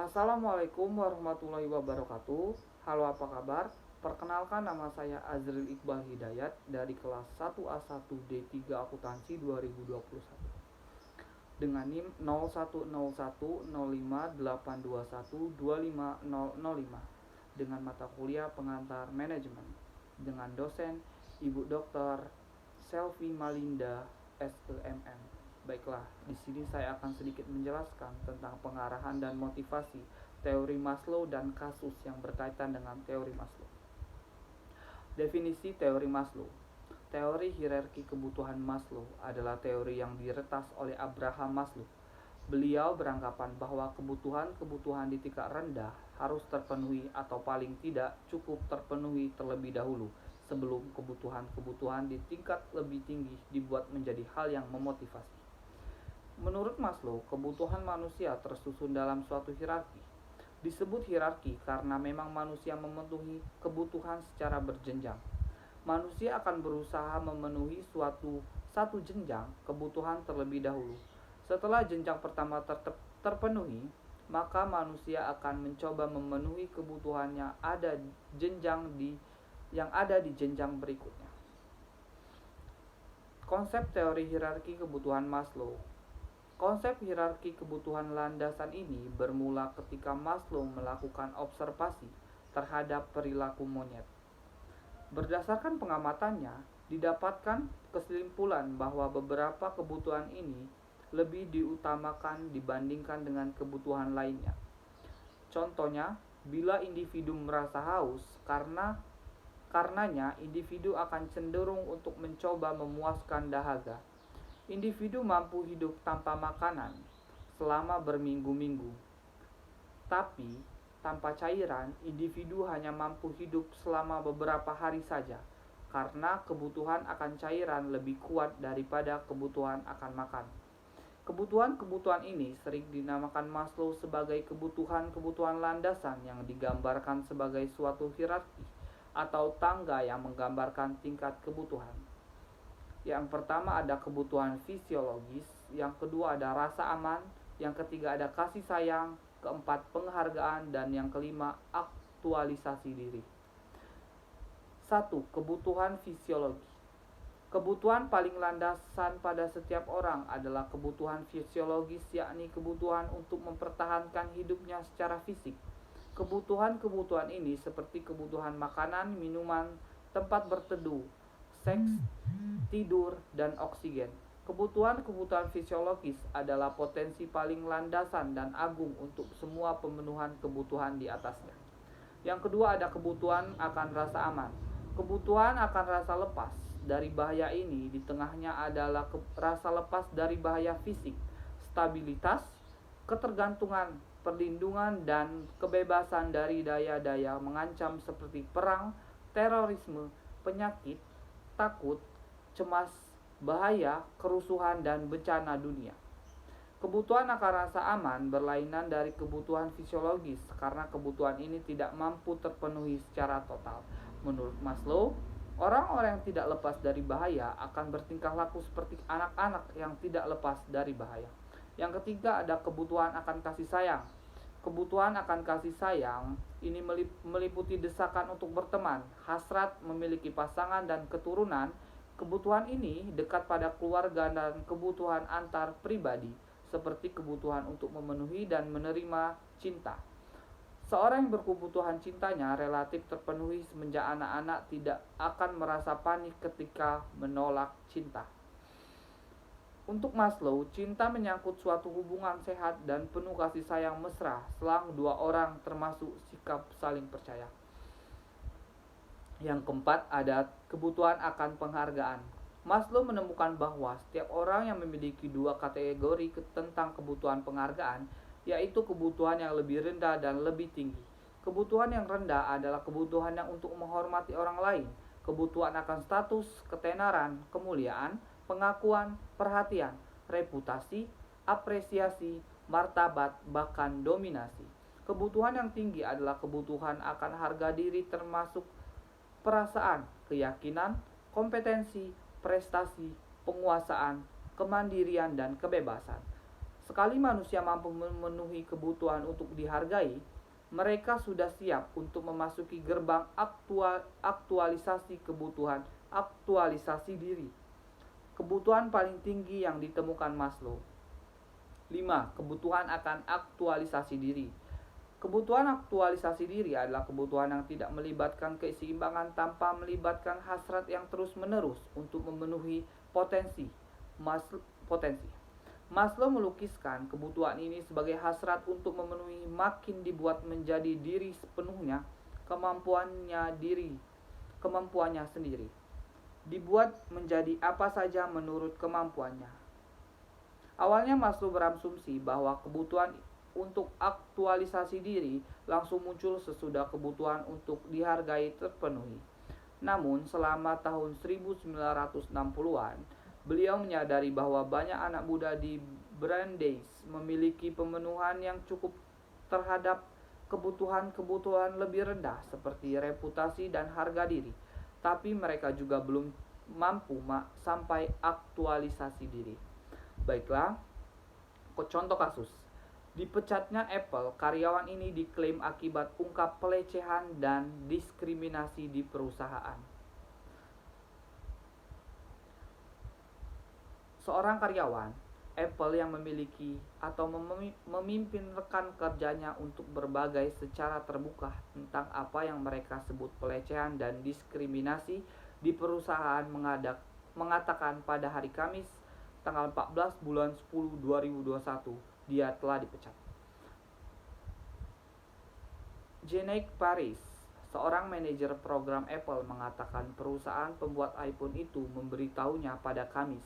Assalamualaikum warahmatullahi wabarakatuh. Halo, apa kabar? Perkenalkan, nama saya Azril Iqbal Hidayat dari kelas 1A1 D3 Akuntansi 2021 dengan NIM 01010582125005 dengan mata kuliah pengantar manajemen dengan dosen Ibu Dr. Selvi Malinda SEMM. Baiklah, di sini saya akan sedikit menjelaskan tentang pengarahan dan motivasi teori Maslow dan kasus yang berkaitan dengan teori Maslow. Definisi teori Maslow. Teori hierarki kebutuhan Maslow adalah teori yang diretas oleh Abraham Maslow. Beliau beranggapan bahwa kebutuhan-kebutuhan di tingkat rendah harus terpenuhi atau paling tidak cukup terpenuhi terlebih dahulu sebelum kebutuhan-kebutuhan di tingkat lebih tinggi dibuat menjadi hal yang memotivasi. Menurut Maslow, kebutuhan manusia tersusun dalam suatu hierarki. Disebut hierarki karena memang manusia memenuhi kebutuhan secara berjenjang. Manusia akan berusaha memenuhi satu jenjang kebutuhan terlebih dahulu. Setelah jenjang pertama terpenuhi, maka manusia akan mencoba memenuhi kebutuhan yang ada di jenjang berikutnya. Konsep teori hierarki kebutuhan Maslow. Konsep hierarki kebutuhan landasan ini bermula ketika Maslow melakukan observasi terhadap perilaku monyet. Berdasarkan pengamatannya, didapatkan kesimpulan bahwa beberapa kebutuhan ini lebih diutamakan dibandingkan dengan kebutuhan lainnya. Contohnya, bila individu merasa haus, karenanya individu akan cenderung untuk mencoba memuaskan dahaga. Individu mampu hidup tanpa makanan selama berminggu-minggu. Tapi, tanpa cairan, individu hanya mampu hidup selama beberapa hari saja, karena kebutuhan akan cairan lebih kuat daripada kebutuhan akan makan. Kebutuhan-kebutuhan ini sering dinamakan Maslow sebagai kebutuhan-kebutuhan landasan yang digambarkan sebagai suatu hierarki atau tangga yang menggambarkan tingkat kebutuhan. Yang pertama ada kebutuhan fisiologis, yang kedua ada rasa aman, yang ketiga ada kasih sayang, keempat penghargaan, dan yang kelima aktualisasi diri. 1. Kebutuhan fisiologi. Kebutuhan paling landasan pada setiap orang adalah kebutuhan fisiologis, yakni kebutuhan untuk mempertahankan hidupnya secara fisik. Kebutuhan-kebutuhan ini seperti kebutuhan makanan, minuman, tempat berteduh, seks, tidur, dan oksigen. Kebutuhan-kebutuhan fisiologis adalah potensi paling landasan dan agung untuk semua pemenuhan kebutuhan di atasnya. Yang kedua ada kebutuhan akan rasa aman. Kebutuhan akan rasa lepas dari bahaya ini, di tengahnya adalah rasa lepas dari bahaya fisik, stabilitas, ketergantungan, perlindungan, dan kebebasan dari daya-daya mengancam seperti perang, terorisme, penyakit, takut, cemas, bahaya, kerusuhan, dan bencana dunia. Kebutuhan akan rasa aman berlainan dari kebutuhan fisiologis karena kebutuhan ini tidak mampu terpenuhi secara total. Menurut Maslow, orang-orang yang tidak lepas dari bahaya akan bertingkah laku seperti anak-anak yang tidak lepas dari bahaya. Yang ketiga ada kebutuhan akan kasih sayang. Kebutuhan akan kasih sayang ini meliputi desakan untuk berteman, hasrat memiliki pasangan dan keturunan. Kebutuhan ini dekat pada keluarga dan kebutuhan antar pribadi, seperti kebutuhan untuk memenuhi dan menerima cinta. Seorang yang berkebutuhan cintanya relatif terpenuhi semenjak anak-anak tidak akan merasa panik ketika menolak cinta. Untuk Maslow, cinta menyangkut suatu hubungan sehat dan penuh kasih sayang mesra selang dua orang, termasuk sikap saling percaya. Yang keempat ada kebutuhan akan penghargaan. Maslow menemukan bahwa setiap orang yang memiliki dua kategori tentang kebutuhan penghargaan, yaitu kebutuhan yang lebih rendah dan lebih tinggi. Kebutuhan yang rendah adalah kebutuhan yang untuk menghormati orang lain, kebutuhan akan status, ketenaran, kemuliaan, pengakuan, perhatian, reputasi, apresiasi, martabat, bahkan dominasi. Kebutuhan yang tinggi adalah kebutuhan akan harga diri, termasuk perasaan, keyakinan, kompetensi, prestasi, penguasaan, kemandirian, dan kebebasan. Sekali manusia mampu memenuhi kebutuhan untuk dihargai, mereka sudah siap untuk memasuki gerbang aktualisasi kebutuhan, aktualisasi diri. Kebutuhan paling tinggi yang ditemukan Maslow. 5. Kebutuhan akan aktualisasi diri. Kebutuhan aktualisasi diri adalah kebutuhan yang tidak melibatkan keseimbangan tanpa melibatkan hasrat yang terus-menerus untuk memenuhi potensi. Maslow melukiskan kebutuhan ini sebagai hasrat untuk memenuhi makin dibuat menjadi diri sepenuhnya kemampuannya sendiri. Dibuat menjadi apa saja menurut kemampuannya. Awalnya Maslow berasumsi bahwa kebutuhan untuk aktualisasi diri langsung muncul sesudah kebutuhan untuk dihargai terpenuhi. Namun selama tahun 1960-an, beliau menyadari bahwa banyak anak muda di Brandeis memiliki pemenuhan yang cukup terhadap kebutuhan-kebutuhan lebih rendah seperti reputasi dan harga diri, tapi mereka juga belum mampu sampai aktualisasi diri. Baiklah, contoh kasus. Dipecatnya Apple, karyawan ini diklaim akibat ungkap pelecehan dan diskriminasi di perusahaan. Seorang karyawan Apple yang memiliki atau memimpin rekan kerjanya untuk berbagai secara terbuka tentang apa yang mereka sebut pelecehan dan diskriminasi di perusahaan mengatakan pada hari Kamis tanggal 14 bulan 10 2021 dia telah dipecat. Jeanette Paris, seorang manajer program Apple, mengatakan perusahaan pembuat iPhone itu memberitahunya pada Kamis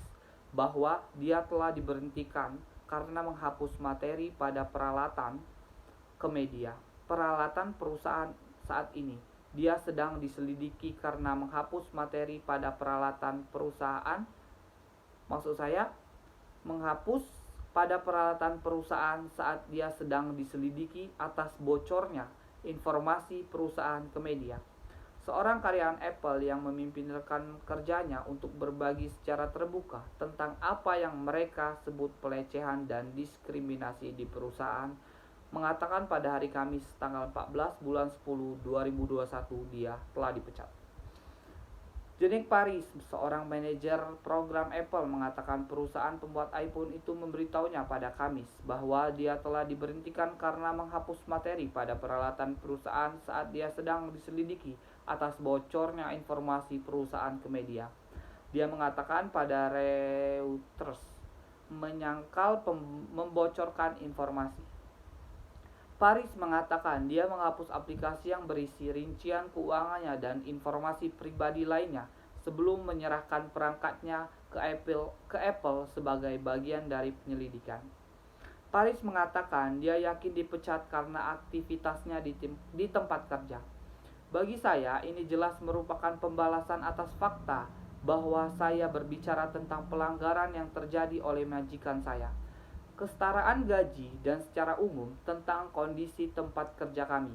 bahwa dia telah diberhentikan karena menghapus materi pada peralatan ke media. Peralatan perusahaan saat ini, dia sedang diselidiki karena menghapus materi pada peralatan perusahaan. Maksud saya, menghapus pada peralatan perusahaan saat dia sedang diselidiki atas bocornya informasi perusahaan ke media. Seorang karyawan Apple yang memimpin rekan kerjanya untuk berbagi secara terbuka tentang apa yang mereka sebut pelecehan dan diskriminasi di perusahaan mengatakan pada hari Kamis tanggal 14 bulan 10 2021 dia telah dipecat. Jeanette Paris, seorang manajer program Apple, mengatakan perusahaan pembuat iPhone itu memberitahunya pada Kamis bahwa dia telah diberhentikan karena menghapus materi pada peralatan perusahaan saat dia sedang diselidiki atas bocornya informasi perusahaan ke media. Dia mengatakan pada Reuters menyangkal membocorkan informasi. Paris mengatakan dia menghapus aplikasi yang berisi rincian keuangannya dan informasi pribadi lainnya sebelum menyerahkan perangkatnya ke Apple sebagai bagian dari penyelidikan. Paris mengatakan dia yakin dipecat karena aktivitasnya di tempat kerja. Bagi saya, ini jelas merupakan pembalasan atas fakta bahwa saya berbicara tentang pelanggaran yang terjadi oleh majikan saya, kesetaraan gaji, dan secara umum tentang kondisi tempat kerja kami.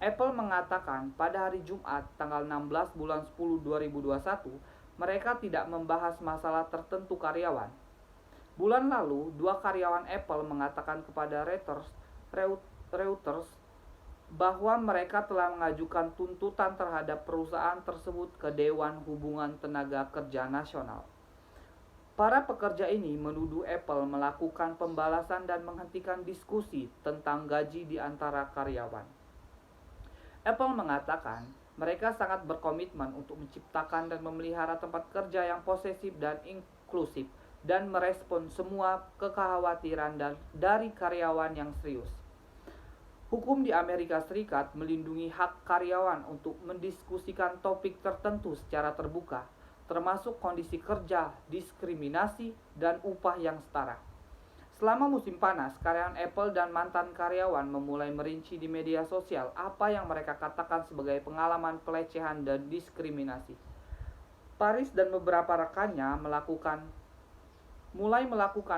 Apple mengatakan pada hari Jumat tanggal 16 bulan 10 2021 mereka tidak membahas masalah tertentu karyawan. Bulan lalu, 2 karyawan Apple mengatakan kepada Reuters bahwa mereka telah mengajukan tuntutan terhadap perusahaan tersebut ke Dewan Hubungan Tenaga Kerja Nasional. Para pekerja ini menuduh Apple melakukan pembalasan dan menghentikan diskusi tentang gaji di antara karyawan. Apple mengatakan mereka sangat berkomitmen untuk menciptakan dan memelihara tempat kerja yang posesif dan inklusif dan merespon semua kekhawatiran dari karyawan yang serius. Hukum di Amerika Serikat melindungi hak karyawan untuk mendiskusikan topik tertentu secara terbuka, termasuk kondisi kerja, diskriminasi, dan upah yang setara. Selama musim panas, karyawan Apple dan mantan karyawan memulai merinci di media sosial apa yang mereka katakan sebagai pengalaman pelecehan dan diskriminasi. Paris dan beberapa rekannya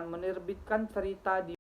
menerbitkan cerita di